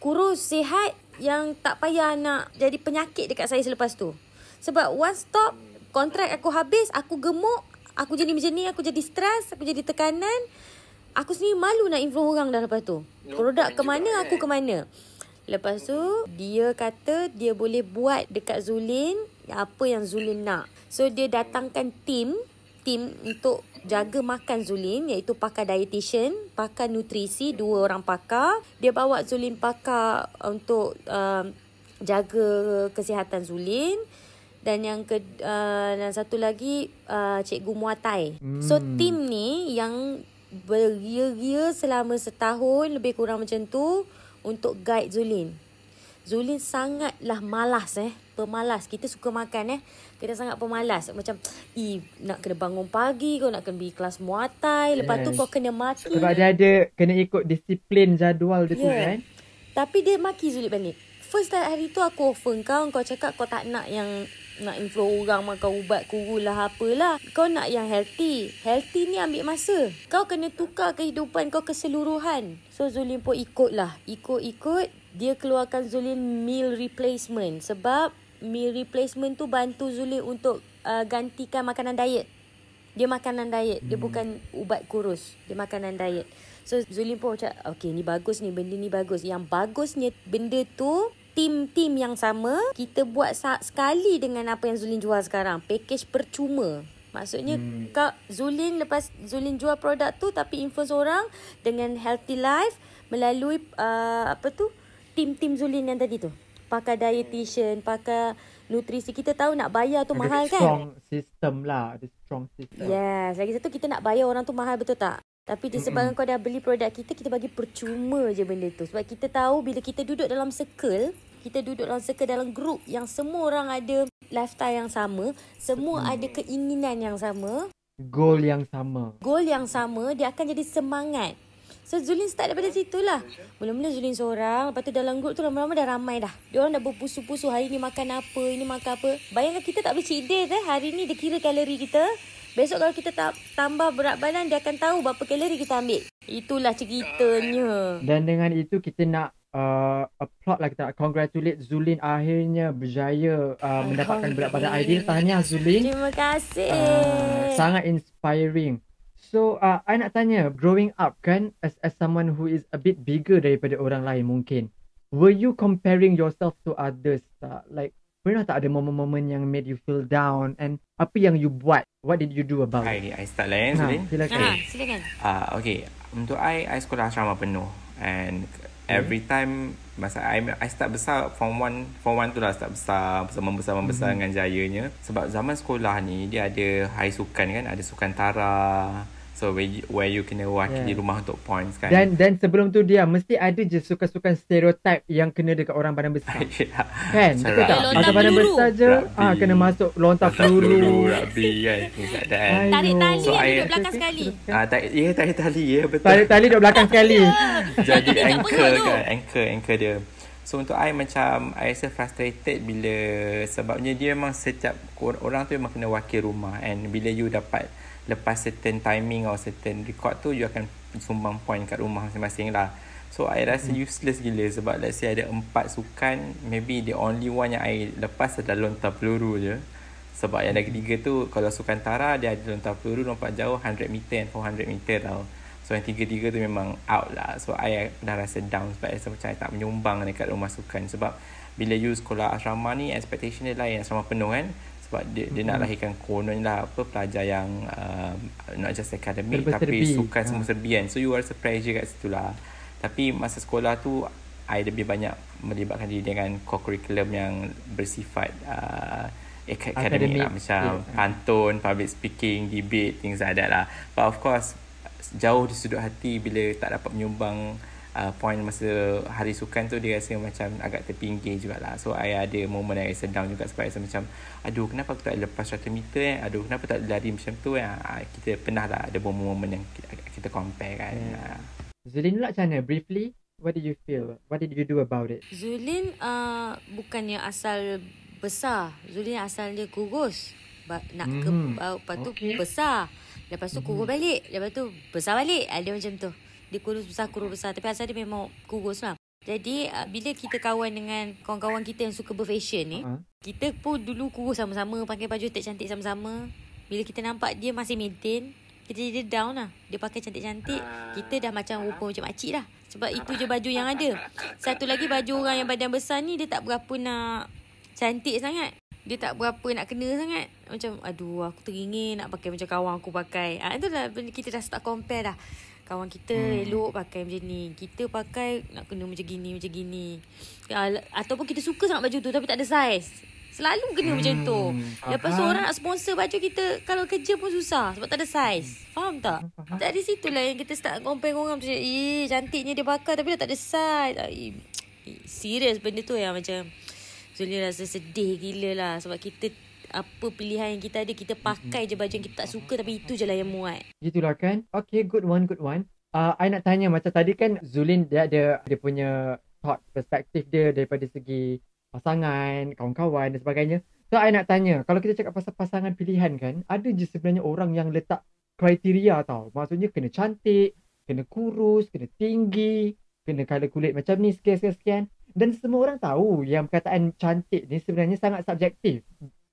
kurus, sihat, yang tak payah nak jadi penyakit dekat saya selepas tu. Sebab one stop, kontrak aku habis, aku gemuk, aku jadi macam ni, aku jadi stres, aku jadi tekanan. Aku sendiri malu nak influence orang dah lepas tu. Produk ke mana, aku ke mana. Lepas tu, dia kata dia boleh buat dekat Zulin apa yang Zulin nak. So, dia datangkan tim untuk jaga makan Zulin, iaitu pakar dietitian, pakar nutrisi, 2 orang pakar. Dia bawa Zulin pakar untuk jaga kesihatan Zulin. Dan yang satu lagi cikgu Muay Thai. So tim ni yang beria-ria selama setahun lebih kurang macam tu untuk guide Zulin. Zulin sangatlah malas pemalas. Kita suka makan kita sangat pemalas. Macam nak kena bangun pagi, kau nak kena pergi kelas Muay Thai, lepas tu kau kena maki. Sebab dia ada kena ikut disiplin jadual dia tu kan. Tapi dia maki Zulin balik. First hari tu aku offer kau cakap kau tak nak yang nak influence orang makan ubat kurus lah apalah. Kau nak yang healthy. Healthy ni ambil masa. Kau kena tukar kehidupan kau keseluruhan. So Zulin pun ikutlah. Ikut. Dia keluarkan Zulin meal replacement. Sebab meal replacement tu bantu Zulin untuk gantikan makanan diet. Dia makanan diet. Dia bukan ubat kurus. Dia makanan diet. So Zulin pun macam okay, ni bagus ni. Benda ni bagus. Yang bagusnya benda tu tim yang sama, kita buat sekali dengan apa yang Zulin jual sekarang. Package percuma. Maksudnya Zulin lepas Zulin jual produk tu tapi influence orang dengan healthy life melalui tim Zulin yang tadi tu. Pakar dietitian, pakar nutrisi. Kita tahu nak bayar tu mahal kan? Strong system lah. Ada strong system. Yes. Lagi satu kita nak bayar orang tu mahal, betul tak? Tapi disebabkan kau dah beli produk kita bagi percuma je benda tu. Sebab kita tahu bila kita duduk dalam circle, dalam group yang semua orang ada lifestyle yang sama, semua ada keinginan yang sama, goal yang sama, dia akan jadi semangat. So Zulin start daripada situ lah. Mula-mula Zulin seorang, lepas tu dalam group tu lama-lama dah ramai dah. Diorang dah berpusu-pusu, hari ni makan apa, ini makan apa. Bayangkan kita tak boleh cheat day hari ni dia kira kalori kita. Besok kalau kita tambah berat badan, dia akan tahu berapa kalori kita ambil. Itulah ceritanya. Dan dengan itu kita nak applaud lah, kita nak congratulate Zulin akhirnya berjaya mendapatkan berat badan ideal. Tahniah Zulin. Terima kasih. Sangat inspiring. So, I nak tanya, growing up kan, as someone who is a bit bigger daripada orang lain mungkin, were you comparing yourself to others tak? Like, pernah tak ada momen-momen yang made you feel down and apa yang you buat? What did you do about it? I start lah Zulin. Silakan. Silakan. Okay. Untuk I sekolah asrama penuh. And every time masa I start besar form 1 tu lah start besar membesar dengan jayanya. Sebab zaman sekolah ni dia ada hari sukan kan, ada sukan tara. So where you kena wakili rumah untuk points kan. Dan sebelum tu dia mesti ada je sukan-sukan stereotype yang kena dekat orang badan besar. Kan? Betul tak? Lontar Atau badan peluru. besar je kena masuk lontar peluru. Rugby kan. Tarik tali So, duduk belakang sekali. Tarik tali ya betul. Tarik tali duduk belakang sekali. Jadi Tak anchor perlu tu. kan, anchor dia. So untuk I macam I rasa frustrated bila sebabnya dia memang setiap orang tu memang kena wakil rumah, and bila you dapat lepas certain timing or certain record tu you akan sumbang point kat rumah masing-masing lah. So I rasa useless gila sebab let's say ada 4 sukan, maybe the only one yang I lepas adalah lontar peluru je. Sebab yang lagi 3 tu kalau sukan tara dia ada lontar peluru lompat jauh 100 meter and 400 meter tau. So yang 3 tu memang out lah. So I dah rasa down sebab I rasa macam I tak menyumbang dekat rumah sukan. Sebab bila you sekolah asrama ni expectation dia lain, asrama penuh kan. Sebab dia nak lahirkan konon lah pelajar yang not just academic tapi sukan semua serbian. So you rasa pressure kat situ lah. Tapi masa sekolah tu I lebih banyak melibatkan diri dengan co-curriculum yang bersifat academic lah. Macam pantun, public speaking, debate, things like that lah. But of course jauh di sudut hati bila tak dapat menyumbang point masa hari sukan tu, dia rasa macam agak terpinggir jugalah. So I ada momen yang rasa down juga sebab rasa macam aduh kenapa aku tak lepas 100 meter aduh kenapa tak lari macam tu kita pernah lah ada momen yang kita compare kan. Zulin pula macam mana? Briefly, what did you feel? What did you do about it? Zulin bukannya asal besar. Zulin asal dia kurus. Nak ke lepas tu besar. Lepas tu kurus balik. Lepas tu besar balik. Dia macam tu. Dia kurus besar. Tapi asal dia memang kurus lah. Jadi bila kita kawan dengan kawan-kawan kita yang suka berfashion ni, kita pun dulu kurus sama-sama, pakai baju cantik sama-sama. Bila kita nampak dia masih maintain, kita jadi down lah. Dia pakai cantik-cantik, kita dah macam rupa macam makcik dah. Sebab itu je baju yang ada. Satu lagi baju orang yang badan besar ni, dia tak berapa nak cantik sangat. Dia tak berapa nak kena sangat. Macam aduh aku teringin nak pakai macam kawan aku pakai. Itulah kita dah start compare dah. Kawan kita elok pakai macam ni, kita pakai nak kena macam gini. Ataupun kita suka sangat baju tu tapi tak ada saiz. Selalu kena macam tu. Lepas tu orang nak sponsor baju kita, kalau kerja pun susah sebab tak ada saiz. Faham tak? Dari situlah yang kita start compare orang macam cantiknya dia pakai tapi dah tak ada saiz. Serius benda tu yang macam Zulin rasa sedih gila lah. Sebab kita apa pilihan yang kita ada, kita pakai je baju yang kita tak suka tapi itu je lah yang muat. Gitulah kan. Okay, good one. I nak tanya macam tadi kan Zulin dia ada dia punya thought perspektif dia daripada segi pasangan, kawan-kawan dan sebagainya. So I nak tanya, kalau kita cakap pasal pasangan pilihan kan, ada je sebenarnya orang yang letak kriteria tau. Maksudnya kena cantik, kena kurus, kena tinggi, kena colour kulit macam ni, sekian. Dan semua orang tahu yang perkataan cantik ni sebenarnya sangat subjektif.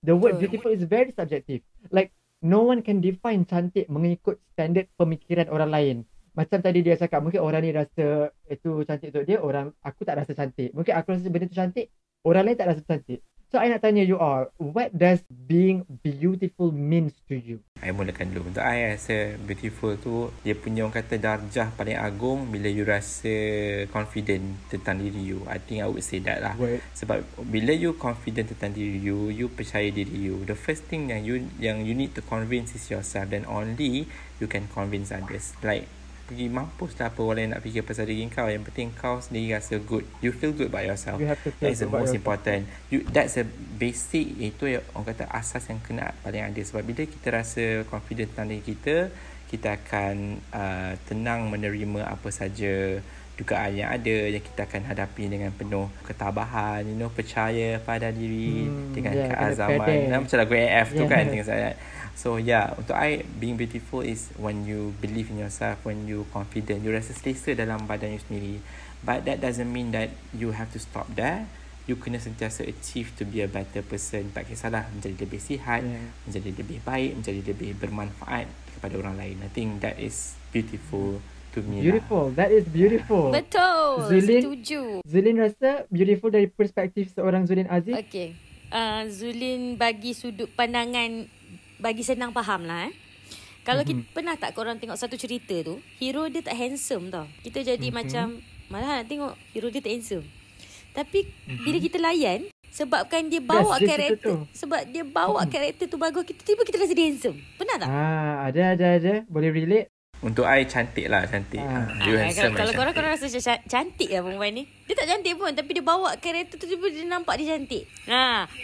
The word beautiful is very subjective. Like, no one can define cantik mengikut standard pemikiran orang lain. Macam tadi dia cakap, mungkin orang ni rasa itu cantik untuk dia, aku tak rasa cantik. Mungkin aku rasa benda tu cantik, orang lain tak rasa cantik. So, I nak tanya you all, what does being beautiful means to you? I mulakan dulu. Untuk I rasa beautiful tu, dia punya orang kata darjah paling agung bila you rasa confident tentang diri you. I think I would say that lah. Sebab bila you confident tentang diri you, you percaya diri you, the first thing yang you need to convince is yourself, then only you can convince others. Like, pergi mampus lah apa orang lain nak fikir pasal diri kau. Yang penting kau sendiri rasa good. You feel good about yourself. That's the most important. That's a basic. Itu orang kata asas yang kena paling ada. Sebab bila kita rasa confident tentang diri kita akan tenang menerima apa saja dugaan yang ada, yang kita akan hadapi dengan penuh ketabahan, percaya pada diri dengan keazaman. Macam lagu AF tu kan, things like that. So untuk I, being beautiful is when you believe in yourself, when you confident, you rasa selesa dalam badan you sendiri. But that doesn't mean that you have to stop there. you kena sentiasa achieve to be a better person. Tak kisahlah menjadi lebih sihat, menjadi lebih baik, menjadi lebih bermanfaat kepada orang lain. I think that is beautiful to me. Beautiful. That is beautiful. Betul. Setuju. Zulin rasa beautiful dari perspektif seorang Zulin Aziz. Okay. Zulin bagi sudut pandangan, bagi senang faham lah. Kalau kita pernah tak korang tengok satu cerita tu, hero dia tak handsome tau. Kita jadi macam, malah nak tengok hero dia tak handsome. Tapi bila kita layan, sebabkan dia bawa karakter, sebab dia bawa karakter tu bagus, tiba-tiba kita rasa dia handsome. Pernah tak? Ada. Boleh relate. Untuk I cantik lah, cantik. Kalau korang rasa cantik lah perempuan ni, dia tak cantik pun, tapi dia bawa karakter tu, tiba dia nampak dia cantik.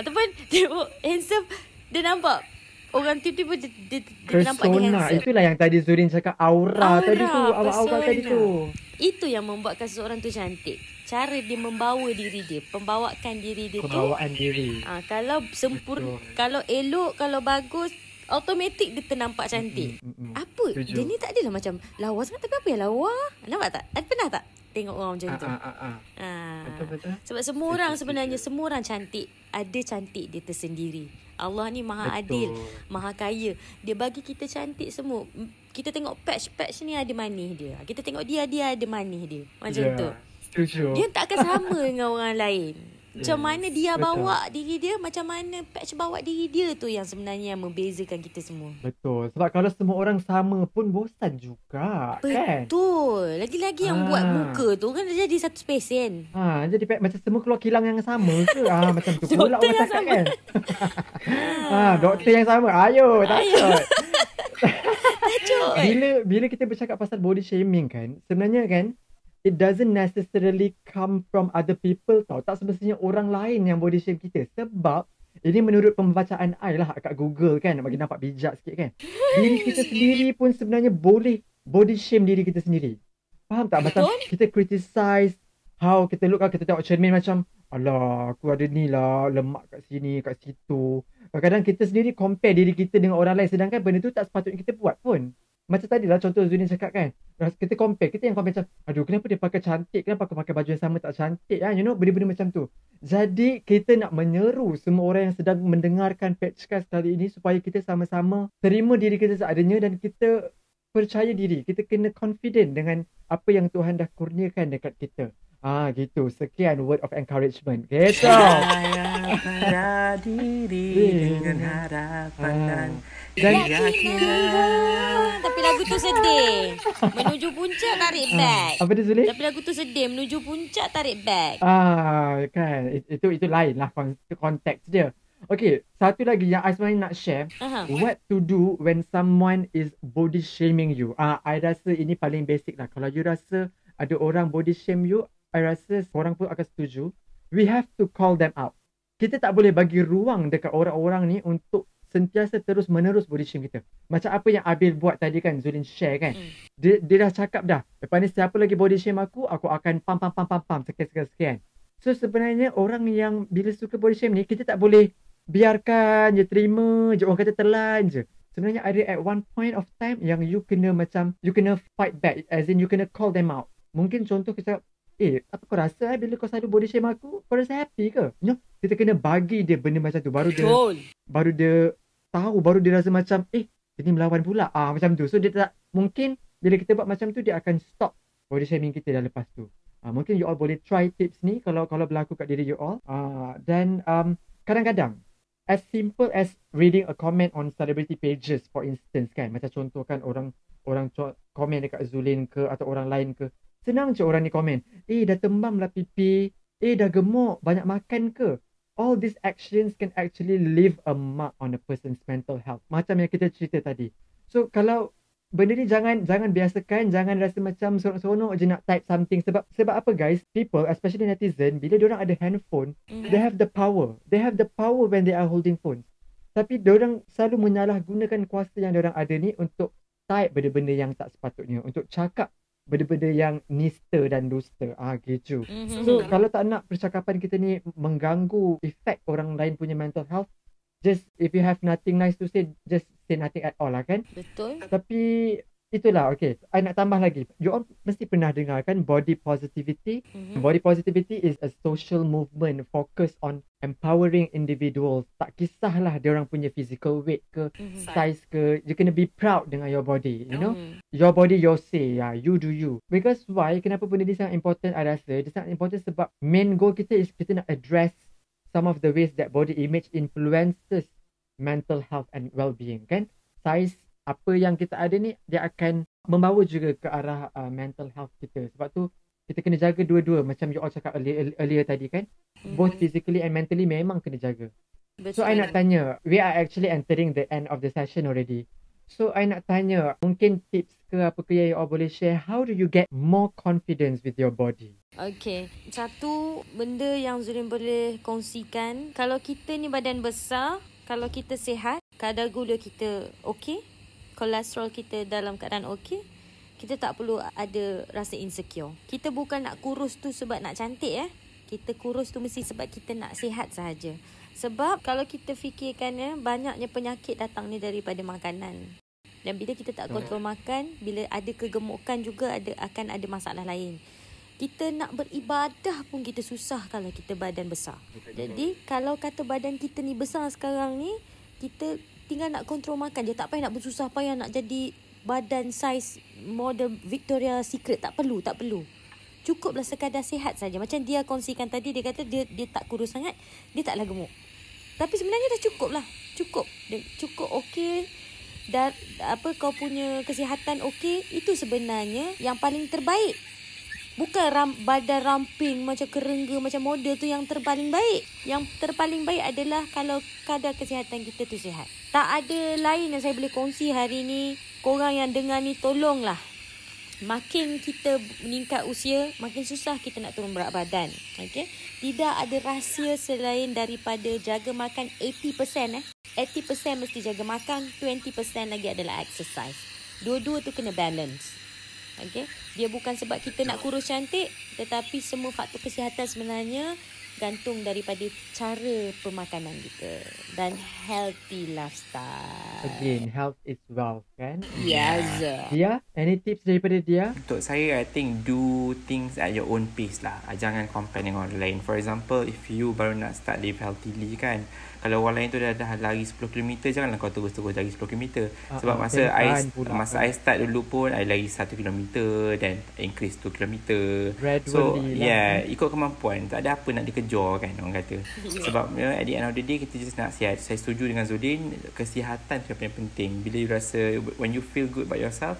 Ataupun dia handsome, dia nampak orang tiba-tiba dia nampak dia handsome. Itulah yang tadi Zurin cakap, aura tadi tu, aura tadi tu. Itu yang membuatkan seseorang tu cantik. Cara dia membawa diri dia, pembawaan diri dia pembawaan diri. Kalau kalau elok, kalau bagus, automatik dia ternampak cantik. Apa? Dia ni tak adalah macam lawa sangat, tapi apa yang lawa? Nampak tak? Pernah tak tengok orang macam tu? Betul. Sebab semua orang sebenarnya, semua orang cantik. Ada cantik dia tersendiri. Allah ni maha adil, maha kaya. Dia bagi kita cantik semua. Kita tengok patch ni ada manis dia. Kita tengok dia ada manis dia. Macam tu. Setuju. Dia tak akan sama dengan orang lain. Macam mana dia bawa diri dia, macam mana patch bawa diri dia tu yang sebenarnya membezakan kita semua. Betul. Sebab kalau semua orang sama pun bosan juga. Betul. Lagi-lagi yang buat muka tu kan dia jadi satu spesen. Jadi macam semua keluar kilang yang sama ke? Macam tu pula orang cakap kan. Doktor yang sama. Ayo. Takut. Bila kita bercakap pasal body shaming kan, sebenarnya kan, it doesn't necessarily come from other people tau. Tak semestinya orang lain yang body shame kita. Sebab ini menurut pembacaan I lah kat Google kan, bagi nampak bijak sikit kan. Diri kita sendiri pun sebenarnya boleh body shame diri kita sendiri. Faham tak? Macam kita criticize how kita look, kita tengok cermin macam, alah aku ada ni lah, lemak kat sini, kat situ. Kadang-kadang kita sendiri compare diri kita dengan orang lain, sedangkan benda tu tak sepatutnya kita buat pun. Macam tadi lah contoh Zunin cakap kan, kita compare, kita yang compare macam, aduh kenapa dia pakai cantik, kenapa aku pakai baju yang sama tak cantik, you know, benda-benda macam tu. Jadi kita nak menyeru semua orang yang sedang mendengarkan Patchcast kali ini supaya kita sama-sama terima diri kita seadanya dan kita percaya diri, kita kena confident dengan apa yang Tuhan dah kurniakan dekat kita. Gitu. Sekian word of encouragement. Gitu. Pada diri dengan harapan dan keyakinan. Tapi lagu tu sedih. Menuju puncak tarik back. Apa dia Zulin? Tapi lagu tu sedih. Menuju puncak tarik back. Kan. Itu lain lah konteks dia. Okay, satu lagi yang I sebenarnya nak share. What to do when someone is body shaming you. I rasa ini paling basic lah. Kalau you rasa ada orang body shame you, I rasa orang pun akan setuju. We have to call them out. Kita tak boleh bagi ruang dekat orang-orang ni untuk sentiasa terus menerus body shame kita. Macam apa yang Abil buat tadi kan, Zulin share kan. Dia dah cakap dah, lepas ni siapa lagi body shame aku akan pam sekian. So sebenarnya orang yang bila suka body shame ni, kita tak boleh biarkan je, terima je, orang kata telan je. Sebenarnya ada at one point of time yang you kena fight back, as in you kena call them out. Mungkin contoh kita, apa kau rasa bila kau selalu body shame aku, kau rasa happy ke? You know, kita kena bagi dia benda macam tu, baru dia tahu, baru dia rasa macam ini melawan pula. Macam tu. So dia tak, mungkin bila kita buat macam tu, dia akan stop body shaming kita dah lepas tu. Mungkin you all boleh try tips ni kalau berlaku kat diri you all. Dan kadang-kadang as simple as reading a comment on celebrity pages for instance kan, macam contoh kan orang komen dekat Zulin ke atau orang lain ke, senang je orang ni komen, dah tembam lah pipi, dah gemuk, banyak makan ke. All these actions can actually leave a mark on a person's mental health. Macam yang kita cerita tadi. So kalau benda ni jangan biasakan, jangan rasa macam seronok-seronok je nak type something. Sebab apa guys, people, especially netizen, bila diorang ada handphone, they have the power. They have the power when they are holding phone. Tapi diorang selalu menyalahgunakan kuasa yang diorang ada ni untuk type benda-benda yang tak sepatutnya, untuk cakap benda-benda yang nista dan dusta. Gitu. So kalau tak nak percakapan kita ni mengganggu efek orang lain punya mental health, just if you have nothing nice to say, just say nothing at all lah kan. Betul. Tapi itulah, okay. I nak tambah lagi. You all mesti pernah dengar kan body positivity. Mhm. Body positivity is a social movement focused on empowering individuals. Tak kisahlah dia orang punya physical weight ke, size ke. You kena be proud dengan your body, you know. Your body, your say. You do you. Because why? Kenapa benda ni sangat important, I rasa. Dia sangat important sebab main goal kita is kita nak address some of the ways that body image influences mental health and well-being, kan? Size, apa yang kita ada ni, dia akan membawa juga ke arah mental health kita. Sebab tu, kita kena jaga dua-dua. Macam you all cakap earlier tadi kan. Both physically and mentally memang kena jaga. So, I nak tanya, we are actually entering the end of the session already. So, I nak tanya, mungkin tips ke apa ke yang you all boleh share, how do you get more confidence with your body? Okay, satu benda yang Zulin boleh kongsikan, kalau kita ni badan besar, kalau kita sihat, kadar gula kita okey, kolesterol kita dalam keadaan okey, kita tak perlu ada rasa insecure. Kita bukan nak kurus tu sebab nak cantik Kita kurus tu mesti sebab kita nak sihat sahaja. Sebab kalau kita fikirkan banyaknya penyakit datang ni daripada makanan. Dan bila kita tak kontrol makan, bila ada kegemukan juga akan ada masalah lain. Kita nak beribadah pun kita susah kalau kita badan besar. Jadi kalau kata badan kita ni besar sekarang ni, kita tinggal nak kontrol makan je. Tak payah nak bersusah payah nak jadi badan saiz model Victoria's Secret. Tak perlu. Cukuplah sekadar sihat saja. Macam dia kongsikan tadi, dia kata dia tak kurus sangat, dia taklah gemuk. Tapi sebenarnya dah cukup lah. Cukup okey. Dan kau punya kesihatan okey, itu sebenarnya yang paling terbaik. Bukan badan ramping macam kerengga macam model tu yang terpaling baik. Yang terpaling baik adalah kalau kadar kesihatan kita tu sihat. Tak ada lain yang saya boleh kongsi hari ni. Korang yang dengar ni tolonglah. Makin kita meningkat usia, makin susah kita nak turun berat badan. Okay? Tidak ada rahsia selain daripada jaga makan 80%. 80% mesti jaga makan, 20% lagi adalah exercise. Dua-dua tu kena balance. Okay? Dia bukan sebab kita nak kurus cantik, tetapi semua faktor kesihatan sebenarnya gantung daripada cara pemakanan kita dan healthy lifestyle. Again, health is wealth, kan? Yes. Dia, any tips daripada dia? Untuk saya, I think do things at your own pace lah. Jangan compare dengan orang lain. For example, if you baru nak start live healthily kan, kalau orang lain tu dah lari 10 km, janganlah kau terus-terus lari 10 km. Sebab masa I start dulu pun, I lari 1 km dan increase 2 km. So, ikut kemampuan. Tak ada apa nak dikejar kan, orang kata. Sebab at the end of the day, kita just nak sihat. Saya setuju dengan Zulin, kesihatan tu yang paling penting. Bila you rasa, when you feel good about yourself,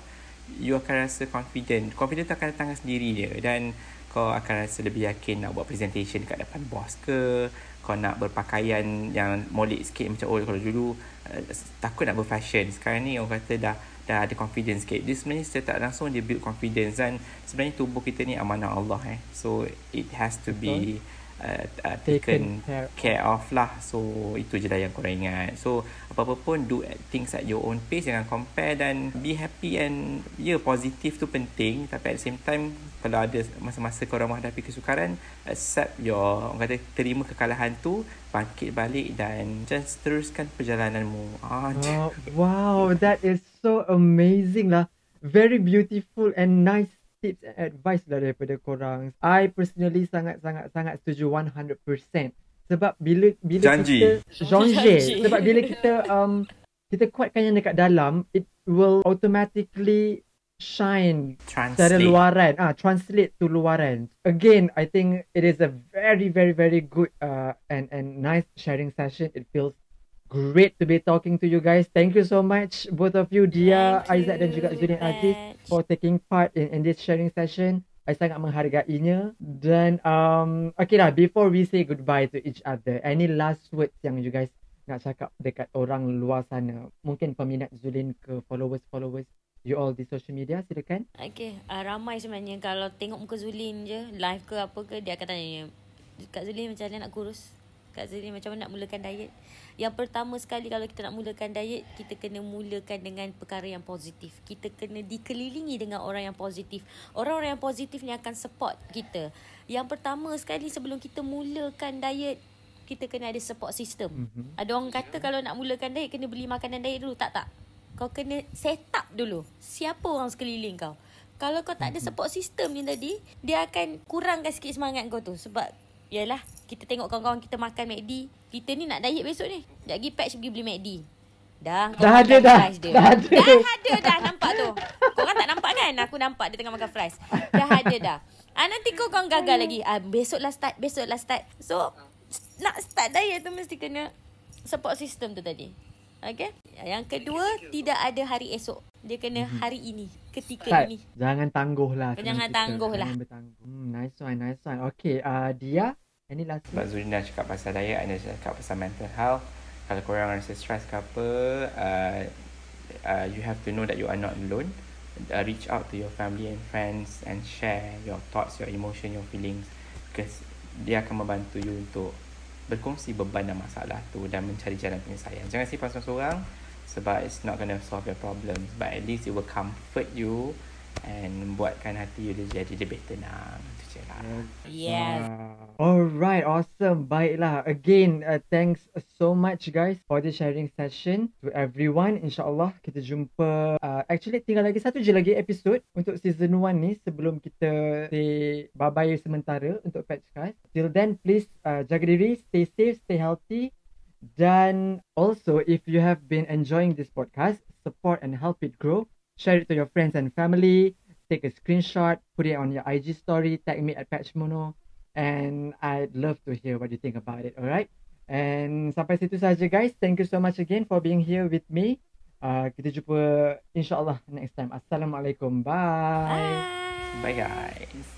you akan rasa confident. Confident tu akan datang sendiri dia. Dan kau akan rasa lebih yakin nak buat presentation kat depan bos ke, kau nak berpakaian yang molek sikit macam kalau dulu takut nak berfashion. Sekarang ni orang kata dah ada confidence sikit. Dia sebenarnya secara tak langsung dia build confidence. Dan sebenarnya tubuh kita ni amanah Allah So it has to be taken care of lah. So itu je lah yang korang ingat. So apa-apa pun do things at your own pace. Jangan compare dan be happy. And positif tu penting. Tapi at the same time, kalau ada masa-masa korang menghadapi kesukaran, accept orang kata terima kekalahan tu, bangkit balik dan just teruskan perjalananmu. Wow, that is so amazing lah. Very beautiful and nice tips and advice lah daripada korang. I personally sangat-sangat setuju 100%. Sebab bila janji. Sebab bila kita kuatkan yang dekat dalam, it will automatically shine secara luaran. Translate to luaran. Again, I think it is a very, very, very good and nice sharing session. It feels great to be talking to you guys. Thank you so much, both of you, Dia, Aizat dan juga Zulin Aziz, for taking part in this sharing session. I sangat menghargainya. Dan okay lah, before we say goodbye to each other, any last words yang you guys nak cakap dekat orang luar sana? Mungkin peminat Zulin ke followers you all di social media, silakan. Okay, ramai sebenarnya kalau tengok muka Zulin je, live ke apa ke, dia akan tanya, Kak Zulin macam mana nak kurus? Kak Zulin macam mana nak mulakan diet? Yang pertama sekali kalau kita nak mulakan diet, kita kena mulakan dengan perkara yang positif. Kita kena dikelilingi dengan orang yang positif. Orang-orang yang positif ni akan support kita. Yang pertama sekali sebelum kita mulakan diet, kita kena ada support system. Ada orang kata kalau nak mulakan diet, kena beli makanan diet dulu. Tak. kau kena set up dulu siapa orang sekeliling kau. Kalau kau tak ada support system ni tadi, dia akan kurangkan sikit semangat kau tu. Sebab yalah, kita tengok kawan-kawan kita makan McD, kita ni nak diet besok ni. Sekejap lagi patch pergi beli McD. Dah ada dah. Dah nampak tu. Korang tak nampak kan? Aku nampak dia tengah makan fries. Dah ada dah. Nanti kau gagal lagi. Besoklah start. So nak start diet tu mesti kena support system tu tadi. Okay. Yang kedua, tidak ada hari esok. Dia kena hari ini, ketika ini. Jangan tangguh lah. Jangan tangguh lah. Nice one. Okay, Dia, any last Sebab Zuri dah cakap pasal diet, Ana cakap pasal mental health. Kalau korang rasa stress ke apa, you have to know that you are not alone. Reach out to your family and friends and share your thoughts, your emotion, your feelings, because dia akan membantu you untuk berkongsi beban dan masalah tu dan mencari jalan penyelesaian. Jangan simpan seorang-seorang sebab it's not gonna solve your problems, but at least it will comfort you and buatkan hati you dia jadi lebih tenang. Itu je lah. Yes. Alright, awesome. Baiklah. Again, thanks so much guys for the sharing session to everyone. InsyaAllah kita jumpa. Actually tinggal lagi satu je lagi episode untuk season 1 ni sebelum kita say bye-bye sementara untuk Patchcast. Till then, please jaga diri, stay safe, stay healthy. Dan also, if you have been enjoying this podcast, support and help it grow. Share it to your friends and family. Take a screenshot, put it on your IG story, tag me at Patchmono. And I'd love to hear what you think about it, alright? And sampai situ saja guys. Thank you so much again for being here with me. Kita jumpa insyaAllah next time. Assalamualaikum. Bye. Bye guys.